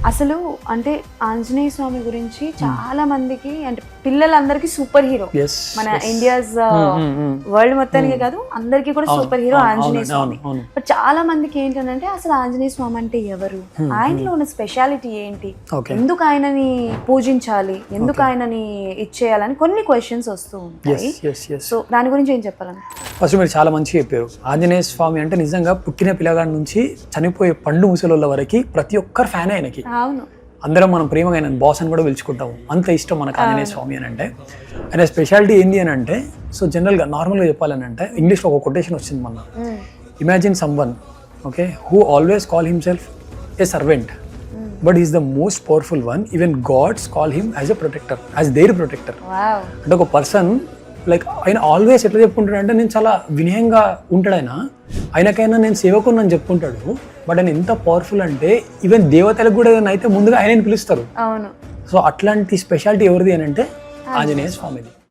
అసలు అంటే ఆంజనేయ స్వామి గురించి చాలా మందికి అంటే పిల్లలందరికీ సూపర్ హీరో. మన ఇండియాస్ వరల్డ్ మొత్తానికి కాదు అందరికీ కూడా super hero Anjaneya Swami. But చాలా మందికి ఏంటంటే అసలు ఆంజనేయ స్వామి అంటే ఎవరు, ఆయనలో ఉన్న స్పెషాలిటీ ఏంటి, ఎందుకు ఆయనని పూజించాలి, ఎందుకు ఆయనని ఇచ్చేయాలని కొన్ని క్వశ్చన్స్ వస్తూ ఉంటాయి. సో దాని గురించి ఏం చెప్పాలని? ఫస్ట్ మీరు చాలా మంచిగా చెప్పారు. ఆంజనేయ స్వామి అంటే నిజంగా పుట్టిన పిల్లగాడి నుంచి చనిపోయే పండు ముసలోళ్ళ వరకు ప్రతి ఒక్కరు ఫ్యాన్ ఆయనకి. అవును, అందరం మనం ప్రేమగా ఆయన బాస్ అని కూడా పిలుచుకుంటాము, అంత ఇష్టం మనకు ఆంజనేయ స్వామి అని అంటే. ఆయన స్పెషాలిటీ ఏంటి అని అంటే, సో జనరల్గా నార్మల్గా చెప్పాలని అంటే ఇంగ్లీష్లో ఒక కొటేషన్ వచ్చింది మొన్న, imagine someone okay who always call himself a servant but is the most powerful one, even gods call him as a protector, as their protector. అంటే ఒక పర్సన్ లైక్ ఆయన ఆల్వేస్ ఎట్లా చెప్పుకుంటాడు అంటే, నేను చాలా వినయంగా ఉంటాడు ఆయన, ఆయనకైనా నేను సేవకుని అని చెప్పుకుంటాడు. బట్ ఆయన ఎంత పవర్ఫుల్ అంటే ఈవెన్ దేవతలకు కూడా ఏదైనా అయితే ముందుగా ఆయనని పిలుస్తారు. అవును. సో అట్లాంటి స్పెషాలిటీ ఎవరిది అని అంటే ఆంజనేయ స్వామిది.